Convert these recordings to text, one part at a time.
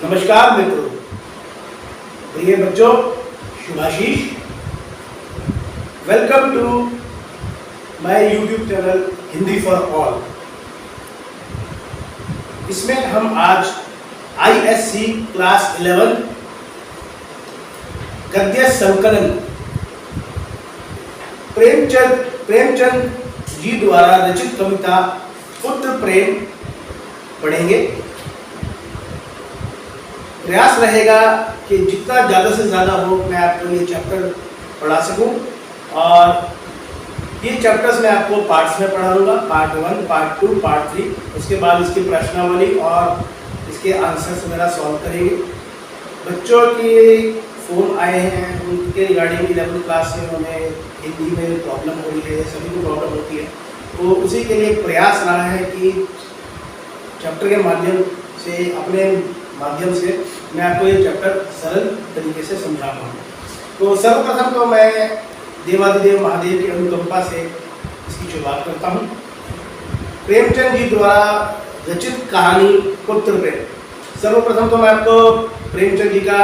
नमस्कार मित्रों, प्रिय बच्चों, शुभाशीष। Welcome to my YouTube channel Hindi for all. इसमें हम आज ISC क्लास 11 गद्य संकलन प्रेमचंद जी द्वारा रचित कविता पुत्र प्रेम पढ़ेंगे। प्रयास रहेगा कि जितना ज़्यादा से ज़्यादा हो मैं आपको ये चैप्टर पढ़ा सकूं, और ये चैप्टर्स मैं आपको पार्ट्स में पढ़ाऊंगा, पार्ट 1, पार्ट 2, पार्ट 3। उसके बाद इसकी प्रश्नावली और इसके आंसर्स वगैरह सॉल्व करेंगे। बच्चों के फ़ोन आए हैं, उनके रिगार्डिंग 11th क्लास में उन्हें हिंदी में प्रॉब्लम हो रही है, सभी को प्रॉब्लम होती है, तो उसी के लिए प्रयास रहा है कि चैप्टर के माध्यम से, अपने माध्यम से मैं आपको ये चैप्टर सरल तरीके से समझा पाऊँ। तो सर्वप्रथम तो मैं देवादिदेव महादेव की अनुकंपा से इसकी शुरुआत करता हूँ। प्रेमचंद जी द्वारा रचित कहानी पुत्र प्रेम। सर्वप्रथम तो मैं आपको प्रेमचंद जी का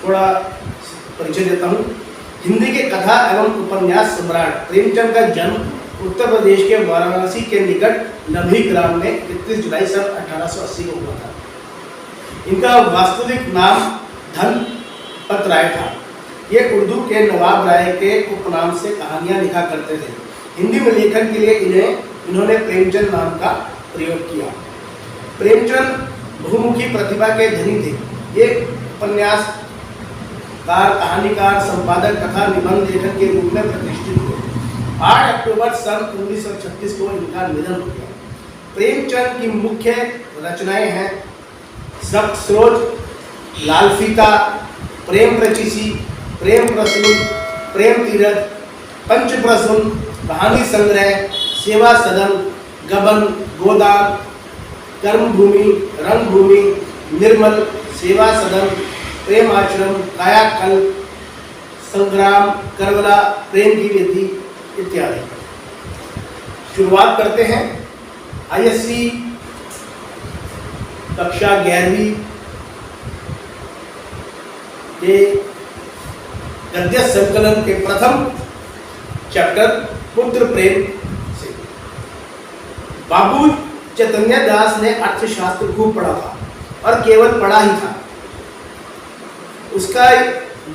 थोड़ा परिचय देता हूँ। हिंदी के कथा एवं उपन्यास सम्राट प्रेमचंद का जन्म उत्तर प्रदेश के वाराणसी के निकट लम्ही ग्राम में 31 जुलाई सन 1880 को हुआ था। इनका वास्तविक नाम धनपत राय था। ये उर्दू के नवाब राय के उपनाम से कहानियाँ लिखा करते थे। हिंदी में लेखन के लिए इन्होंने प्रेमचंद नाम का प्रयोग किया। प्रेमचंद बहुमुखी प्रतिभा के धनी थे। ये उपन्यासकार, कहानीकार, संपादक तथा निबंध लेखक के रूप में प्रतिष्ठित हुए। 8 अक्टूबर सन 1936 को इनका निधन हो गया। प्रेमचंद की मुख्य रचनाएं हैं सप्तस्रोत, लाल फीता, प्रेम प्रचिसी, प्रेम प्रसून, प्रेम तीरथ, पंचप्रसून, कहानी संग्रह, सेवा सदन, गबन, गोदान, कर्मभूमि, रंगभूमि, निर्मल, सेवा सदन, प्रेम आश्रम, कायाकल्प, संग्राम, करबला, प्रेम की विधि इत्यादि। शुरुआत करते हैं ISC कक्षा 11वीं के गद्य संकलन के प्रथम चैप्टर पुत्र प्रेम से। बाबू चैतन्य दास ने अर्थशास्त्र खूब पढ़ा था, और केवल पढ़ा ही था, उसका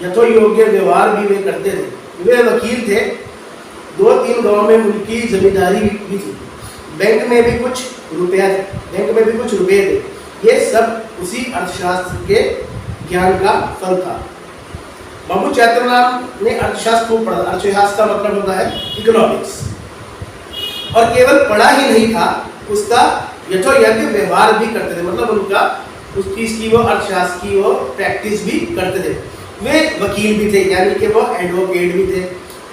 यथोयोग्य व्यवहार भी वे करते थे। वे वकील थे। 2-3 गांव में उनकी जमींदारी भी थी। बैंक में भी कुछ रुपए थे। ये सब उसी अर्थशास्त्र के ज्ञान का फल था। बाबू चैतन्यनाथ ने अर्थशास्त्र खूब पढ़ा। अर्थशास्त्र का मतलब होता है इकोनॉमिक्स, और केवल पढ़ा ही नहीं था, उसका यथोयोग्य व्यवहार भी करते थे। मतलब उसकी वो अर्थशास्त्र की वो प्रैक्टिस भी करते थे। वे वकील भी थे, यानी कि वो एडवोकेट भी थे।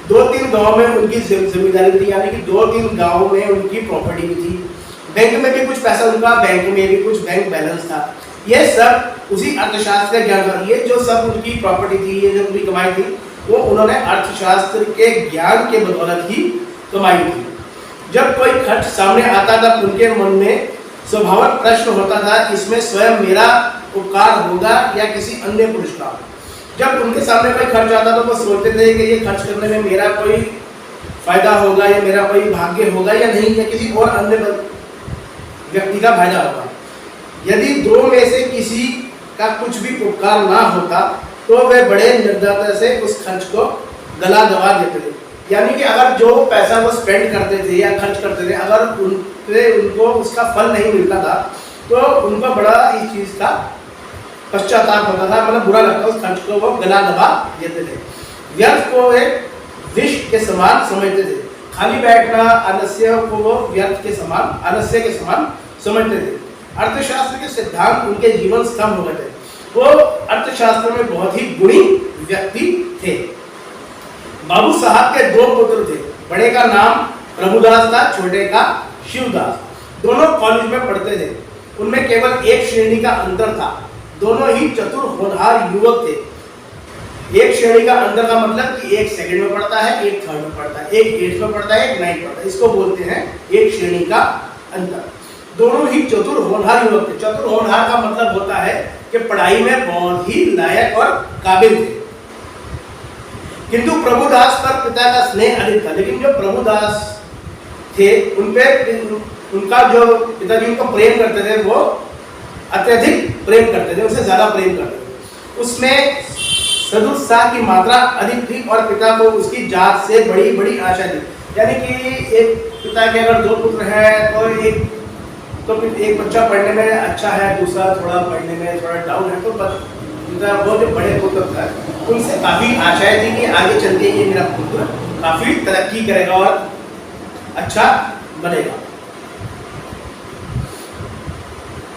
2-3 गांव में उनकी जमींदारी थी, यानी कि 2-3 गांव में उनकी प्रॉपर्टी भी थी। बैंक में भी कुछ पैसा उनका, बैंक में भी कुछ बैंक बैलेंस था। ये सब उसी अर्थशास्त्र का ज्ञान था। ये जो सब उनकी प्रॉपर्टी थी, ये जो उनकी कमाई थी, वो उन्होंने अर्थशास्त्र के ज्ञान के बदौलत ही कमाई थी। जब कोई खर्च सामने आता था, उनके मन में स्वाभाविक प्रश्न होता था, इसमें स्वयं मेरा उपकार होगा या किसी अन्य पुरुष का। जब उनके सामने कोई खर्च आता तो वो सोचते थे कि ये खर्च करने में मेरा कोई फायदा होगा, या मेरा कोई भाग्य होगा या नहीं, या किसी और अन्य व्यक्ति का फायदा होगा। यदि 2 में से किसी का कुछ भी उपकार ना होता तो वे बड़े निर्दयता से उस खर्च को गला दबा देते थे। यानी कि अगर जो पैसा वो स्पेंड करते थे या खर्च करते थे, अगर उनको उसका फल नहीं मिलता था तो उनको बड़ा इस चीज़ का पश्चाताप होता था, मतलब बुरा लगता, उस खर्च को वो गला दबा देते थे। व्यर्थ को एक विष के समान समझते थे। खाली बैठना अनस्य को वो व्यर्थ के समान, अनस्य के समान समझते थे। अर्थशास्त्र के सिद्धांत उनके जीवन स्तंभ हो गए थे। वो अर्थशास्त्र में बहुत ही गुणी व्यक्ति थे। बाबू साहब के 2 पुत्र थे। बड़े का नाम प्रभुदास था, छोटे का शिवदास। दोनों कॉलेज में पढ़ते थे। उनमें केवल एक श्रेणी का अंतर था। दोनों ही चतुर होनहार युवक थे। एक श्रेणी का अंतर का मतलब कि एक सेकंड में पढ़ता है, एक थर्ड में पढ़ता है, एक 8th में पढ़ता है, एक 9th में पढ़ता है। इसको बोलते हैं एक श्रेणी का अंतर। दोनों ही चतुर होनहार युवक थे। चतुर होनहार का मतलब होता है कि पढ़ाई में बहुत ही लायक और काबिल थे। किंतु प्रभुदास पर पिता का स्नेह अधिक था। लेकिन जो प्रभुदास थे उन पे उनका जो पिताजी उनको प्रेम करते थे वो अत्यधिक प्रेम करते थे, उससे ज्यादा प्रेम करते थे। उसमें सदुत्साह की मात्रा अधिक थी और पिता को उसकी जात से बड़ी बड़ी आशा थी। यानी कि एक पिता के अगर दो पुत्र हैं तो एक बच्चा पढ़ने में अच्छा है, दूसरा थोड़ा पढ़ने में थोड़ा डाउन है, तो पिता वो जो बड़े पुत्र था उनसे काफी आशाएं थी कि आगे चल के ये मेरा पुत्र काफी तरक्की करेगा और अच्छा बनेगा।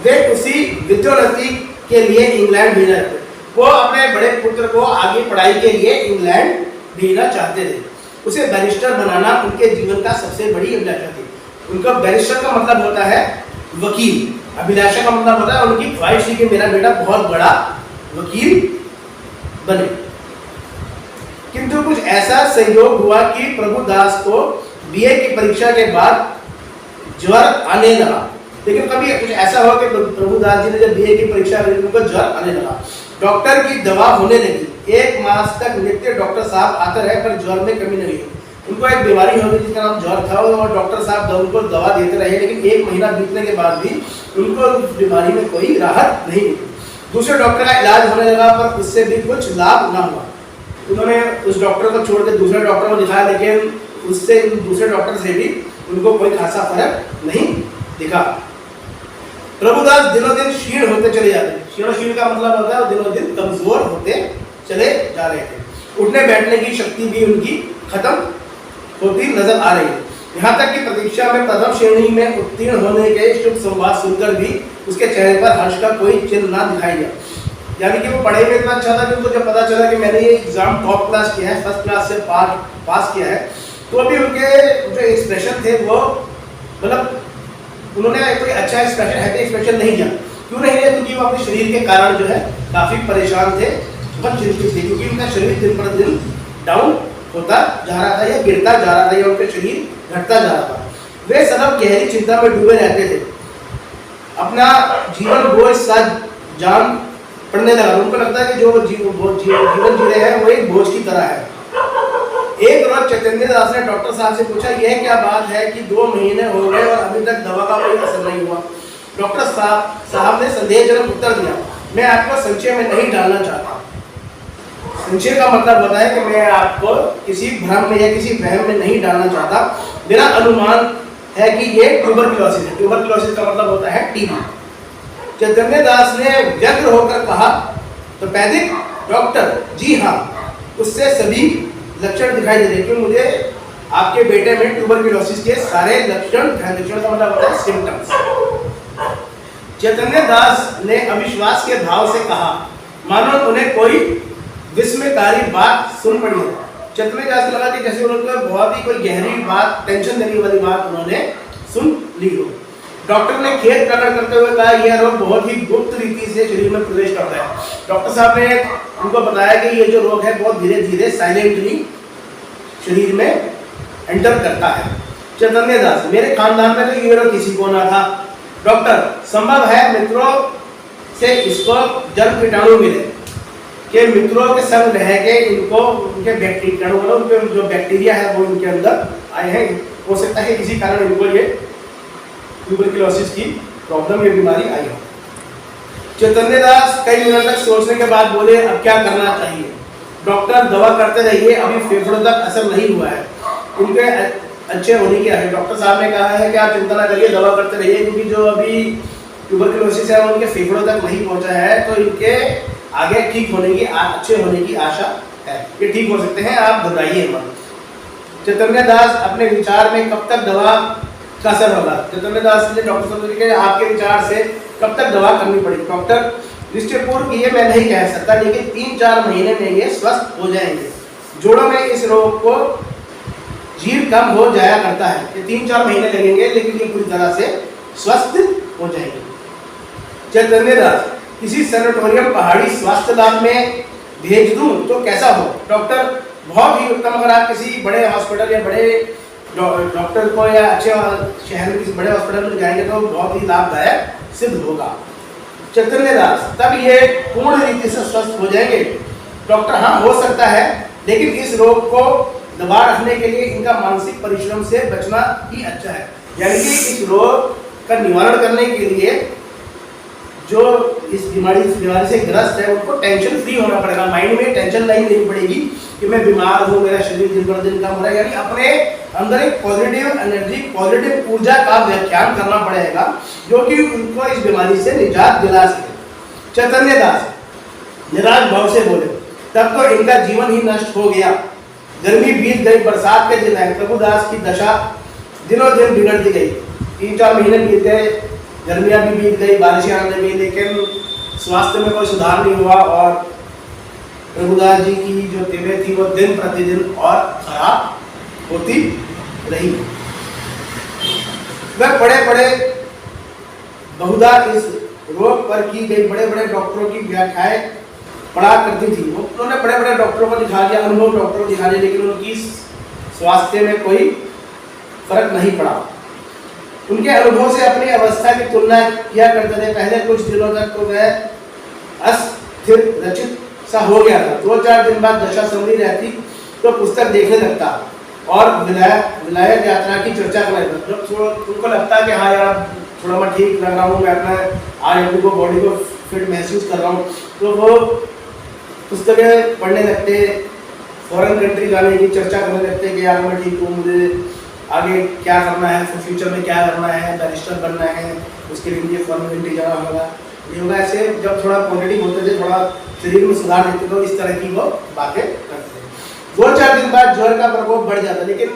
वे उसी विद्योन्नति के लिए इंग्लैंड भेजना चाहते, वो अपने बड़े पुत्र को आगे पढ़ाई के लिए इंग्लैंड भेजना चाहते थे। उसे बैरिस्टर बनाना उनके जीवन का सबसे बड़ी अभिलाषा थी। उनका बैरिस्टर का मतलब होता है वकील, अभिलाषा का मतलब होता है उनकी ख्वाहिश थी कि मेरा बेटा बहुत बड़ा वकील बने। किंतु कुछ ऐसा संयोग हुआ कि प्रभुदास को बीए की परीक्षा के बाद ज्वर आने लगा। लेकिन कभी कुछ ऐसा हुआ कि प्रभुदास जी ने जब बीए की परीक्षा करी उनको ज्वर आने लगा। डॉक्टर की दवा होने लगी। 1 मास तक नित्य डॉक्टर साहब आते रहे पर ज्वर में कमी नहीं हुई। उनको एक बीमारी हो गई जिसका नाम ज्वर था और डॉक्टर साहब उनको दवा देते रहे, लेकिन 1 महीना बीतने के बाद भी उनको उस बीमारी में कोई राहत नहीं मिली। दूसरे डॉक्टर का इलाज होने लगा पर उससे भी कुछ लाभ ना हुआ। उन्होंने उस डॉक्टर को छोड़ के दूसरे डॉक्टर को दिखाया, लेकिन उससे दूसरे डॉक्टर से भी उनको कोई खासा फर्क नहीं दिखा। प्रभुदास दिनों दिन क्षीण होते चले जाते। क्षीण का मतलब होता है दिनों दिन कमजोर होते चले जा रहे थे। उठने बैठने की शक्ति भी उनकी खत्म होती नजर आ रही है। यहाँ तक कि परीक्षा में प्रथम श्रेणी में उत्तीर्ण होने के शुभ संवाद सुनकर भी उसके चेहरे पर हर्ष का कोई चिन्ह ना दिखाई दिया। यानी कि वो पढ़ाई में इतना अच्छा था कि उनको जब पता चला कि मैंने ये एग्जाम टॉप क्लास किया है, फर्स्ट क्लास से पास किया है, तो अभी उनके जो एक्सप्रेशन थे वो मतलब उन्होंने कोई अच्छा एक्सप्रेशन हैप्पी एक्सप्रेशन नहीं किया। क्यों नहीं किया? क्योंकि वो अपने शरीर के कारण जो है काफी परेशान थे, बहुत चिंतित थे, क्योंकि उनका शरीर दिन पर दिन डाउन होता जा रहा था या गिरता जा रहा था या उनका शरीर घटता जा रहा था। वे सदा गहरी चिंता में डूबे रहते थे। अपना जीवन बोझ सा जान पड़ने लगा। उनको लगता है कि जो जीवन जी रहे हैं वो एक बोझ की तरह है। एक रोज चैतन्य दास ने डॉक्टर साहब से पूछा, यह क्या बात है कि 2 महीने हो गए और अभी तक दवा का कोई असर नहीं हुआ? डॉक्टर साहब ने संदेहजनक उत्तर दिया, मैं आपको संशय में नहीं डालना चाहता। संशय का मतलब होता है कि मैं आपको किसी भ्रम में या किसी वहम में नहीं डालना चाहता। मेरा अनुमान है कि ये ट्यूबरक्लोसिस है। ट्यूबरक्लोसिस का मतलब होता है टीबी। चैतन्य दास ने व्यग्र होकर कहा, तो पैदिक डॉक्टर, जी हाँ, उससे सभी लक्षण दिखाई दे रहे हैं कि मुझे आपके बेटे में ट्यूबरक्लोसिस के सारे लक्षण का मतलब होता है सिम्टम्स। चैतन्य दास ने अविश्वास के भाव से कहा, मानो उन्हें कोई विस्मयकारी बात सुन पड़ी है। चैतन्य दास को लगा कि जैसे उन्होंने बहुत ही कोई गहरी बात, टेंशन देने वाली बात उन्होंने सुन ली हो। डॉक्टर ने खेद प्रकट करते हुए कहा, यह रोग बहुत ही गुप्त रीति से शरीर में प्रवेश करता है। डॉक्टर साहब ने उनको बताया कि ये जो रोग है बहुत धीरे धीरे साइलेंटली शरीर में एंटर करता है। चैतन्य दास, मेरे खानदान में तो ये रोग किसी को ना था। डॉक्टर, संभव है मित्रों से इसको जन्म कीटाणु मिले, कि मित्रों के संग रह के इनको उनके जो बैक्टीरिया है वो इनके अंदर आए हैं। हो सकता है किसी कारण इनको ये ट्यूबरक्लोसिस की प्रॉब्लम, ये बीमारी आई हो। चैतन्य दास कई मिनट तक सोचने के बाद बोले, अब क्या करना चाहिए? डॉक्टर, दवा करते रहिए, अभी फेफड़ों तक असर नहीं हुआ है, इनके अच्छे होने की आशा। डॉक्टर साहब ने कहा है कि आप चिंता ना करिए, दवा करते रहिए, क्योंकि जो अभी ट्यूबरक्लोसिस है उनके फेफड़ों तक नहीं पहुंचा है, तो इनके आगे ठीक होने की, अच्छे होने की आशा है, ये ठीक हो सकते हैं, आप घबराइए मत। चैतन्य दास अपने विचार में कब तक दवा का असर होगा? चैतन्य दास ने डॉक्टर साहब से आपके विचार से कब तक दवा करनी पड़ेगी? डॉक्टर, निश्चयपूर्वक ये मैं नहीं कह सकता, लेकिन 3-4 महीने में ये स्वस्थ हो जाएंगे। जोड़ों में इस रोग को जीव कम हो जाया करता है, ये 3-4 महीने लगेंगे, लेकिन ये पूरी तरह से स्वस्थ हो जाएंगे। चैतन्य दास, किसी सैनिटोरियम पहाड़ी स्वास्थ्य लाभ में भेज दूं तो कैसा हो? डॉक्टर, बहुत ही उत्तम। अगर आप किसी बड़े हॉस्पिटल या बड़े डॉक्टर को या अच्छे शहर में किसी बड़े हॉस्पिटल में जाएंगे तो बहुत ही लाभदायक सिद्ध होगा। चैतन्य दास, तब ये पूर्ण रीति से स्वस्थ हो जाएंगे। डॉक्टर, हाँ हो सकता है, लेकिन इस रोग को दबा रखने के लिए इनका मानसिक परिश्रम से बचना ही अच्छा है। यानी कि इस रोग का निवारण करने के लिए जो इस बीमारी से ग्रस्त है उनको टेंशन फ्री होना पड़ेगा। माइंड में टेंशन नहीं लेनी पड़ेगी कि मैं बीमार हूँ, मेरा शरीर दिन पर दिन कम हो रहा है। यानी अपने अंदर एक पॉजिटिव एनर्जी, पॉजिटिव ऊर्जा का व्याख्यान करना पड़ेगा जो कि उनको इस बीमारी से निजात दिला सके। चैतन्य दास निराश भाव से बोले, तब तो इनका जीवन ही नष्ट हो गया। गर्मी बीत गई, बरसात के दिन आए। प्रभुदास की दशा दिनों दिन बिगड़ती गई। 3-4 महीने बीत गए, गर्मियाँ भी बीत गई, बारिशें आने लगी, लेकिन स्वास्थ्य में कोई सुधार नहीं हुआ और प्रभुदास जी की जो तबीयत थी वो दिन प्रतिदिन और खराब होती रही। वह बड़े बहुधा इस रोग पर की गई बड़े डॉक्टरों की व्याख्याएं पढ़ा करती थी। उन्होंने बड़े डॉक्टरों को दिखा दिया, अनुभव डॉक्टरों को दिखा दिया, लेकिन उनकी स्वास्थ्य में कोई फर्क नहीं पड़ा। उनके अनुभव से अपनी अवस्था की तुलना किया करते थे। पहले कुछ दिनों तक तो वह अस्थिर रचित सा हो गया था। 2-4 दिन बाद दशा संभली रहती तो पुस्तक देखने लगता और विलायत यात्रा की चर्चा करने लगता। जब उनको लगता है कि हाँ यार थोड़ा मैं ठीक लग रहा हूँ, मैं अपना आज अपनी को बॉडी को फिट महसूस कर रहा हूँ, तो वो पुस्तकें पढ़ने लगते, फॉरेन कंट्री जाने की चर्चा करने लगते कि यार मैं ठीक हूँ, मुझे आगे क्या करना है, फ्यूचर में क्या करना है, बैरिस्टर बनना है, उसके लिए मुझे फॉरेन कंट्री जाना होगा, ये होगा। ऐसे जब थोड़ा पॉजिटिव होते थे, थोड़ा शरीर में सुधार देखते तो इस तरह की वो बातें करते थे। 2-4 दिन बाद ज्वर का प्रकोप बढ़ जाता, लेकिन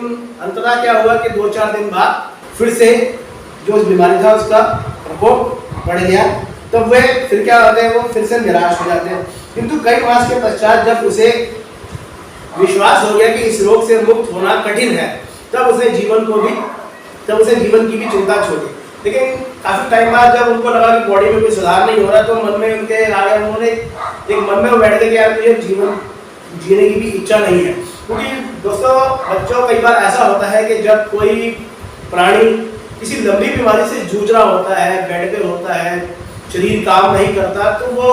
अंततः क्या हुआ कि 2-4 दिन बाद फिर से जो बीमारी था उसका प्रकोप बढ़ गया। तो वे फिर क्या होते हैं, वो फिर से निराश हो जाते हैं। किंतु कई मास के पश्चात जब उसे विश्वास हो गया कि इस रोग से मुक्त होना कठिन है, तब उसे जीवन की भी चिंता छोड़ी। लेकिन काफी टाइम बाद जब उनको लगा कि बॉडी में कोई सुधार नहीं हो रहा, तो मन में उनके आ गया, उन्होंने एक मन में बैठ गए कि यार मुझे जीवन जीने की भी इच्छा नहीं है। क्योंकि दोस्तों बच्चों कई बार ऐसा होता है कि जब कोई प्राणी किसी लंबी बीमारी से जूझ रहा होता है, बेड पे होता है, शरीर काम नहीं करता, तो वो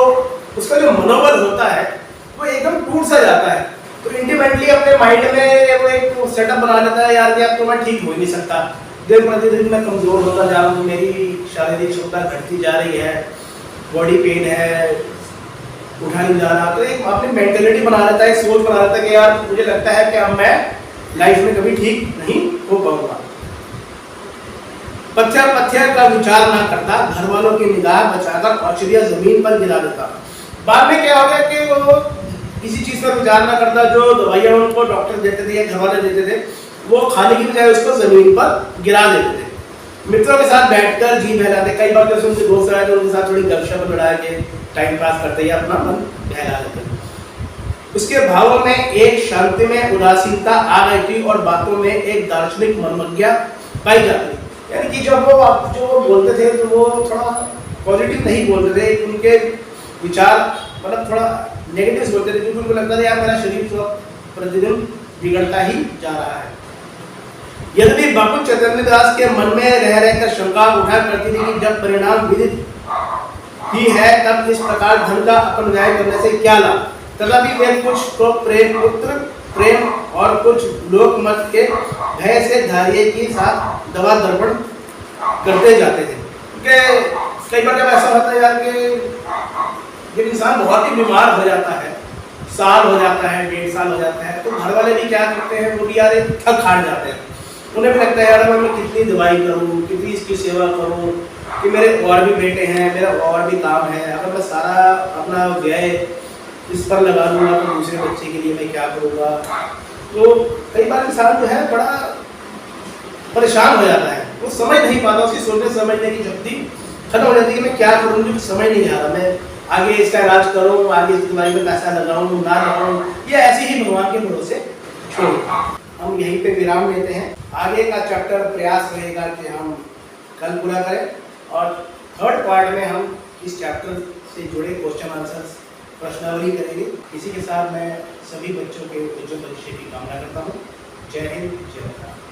उसका जो मनोबल होता है वो एकदम टूट सा जाता है। तो इंडिपेंडेंटली अपने माइंड में वो एक सेटअप बना लेता है यार कि अब तो मैं ठीक हो ही नहीं सकता, दिन प्रतिदिन मैं कमजोर होता जा रहा हूँ, मेरी शारीरिक क्षमता घटती जा रही है, बॉडी पेन है, उठा नहीं जा रहा। तो एक अपनी मेंटेलिटी बना लेता है, एक सोच बना लेता है कि यार मुझे लगता है कि अब मैं लाइफ में कभी ठीक नहीं हो पाऊंगा। पत्थर का विचार ना करता, घर वालों की निगाह बचाकर औषधियां जमीन पर गिरा देता। बाद में क्या हो गया कि वो किसी चीज पर विचार ना करता, जो दवाइयां उनको डॉक्टर देते थे या घर वाले देते थे वो खाने की बजाय उसको जमीन पर गिरा देते थे। मित्रों के साथ बैठकर जी बहलाते, कई बार तो उनसे दोस्त आए तो उनके साथ थोड़ी गपशप लड़ा के टाइम पास करते या अपना मन बहला देते। उसके भावों में एक शांति में उदासीनता आ गई थी और बातों में एक दार्शनिक मनोज्ञा पाई जाती थी। यानी कि जब वो जो बोलते थे तो वो थोड़ा पॉजिटिव नहीं बोलते थे, उनके विचार मतलब थोड़ा नेगेटिव बोलते थे, क्योंकि उनको लगता था यार मेरा शरीर तो प्रतिदिन बिगड़ता ही जा रहा है। यद्यपि बापू चैतन्य दास के मन में रह रहकर शंका उठा करती थी कि जब परिणाम विदित ही है तब इस प्रकार धन का अपव्यय करने से क्या लाभ, तथापि वे कुछ तो पुत्र प्रेम और कुछ लोकमत के भय से धैर्य के साथ दवा दर्पण करते जाते थे। क्योंकि कई बार जब ऐसा होता है यार कि जब इंसान बहुत ही बीमार हो जाता है, साल हो जाता है, 1.5 साल हो जाता है, तो घर वाले भी क्या करते हैं, वो भी यार थक हार जाते हैं। उन्हें भी लगता है यार मैं कितनी दवाई करूँ, कितनी इसकी सेवा करूँ, कि मेरे और भी बेटे हैं, मेरा और भी काम है, अगर मैं सारा अपना व्यय इस पर लगा दूंगा तो दूसरे बच्चे के लिए मैं क्या करूँगा। तो कई बार इंसान जो है बड़ा परेशान हो जाता है, वो समझ नहीं पाता, उसकी सोचने समझने की शक्ति खत्म हो जाती है कि मैं क्या करूँ, मुझे समझ नहीं आ रहा, मैं आगे इसका इलाज करूँ, आगे इस बीमारी में पैसा लगाऊँ ना लगाऊँ, ये ऐसे ही भगवान के भरोसे छोड़। हम यहीं पे विराम लेते हैं। आगे का चैप्टर प्रयास रहेगा कि हम कल पूरा करें और 3rd पार्ट में हम इस चैप्टर से जुड़े क्वेश्चन आंसर्स प्रश्नावली करेंगे। इसी के साथ मैं सभी बच्चों के उज्ज्वल भविष्य की कामना करता हूँ। जय हिंद, जय भारत।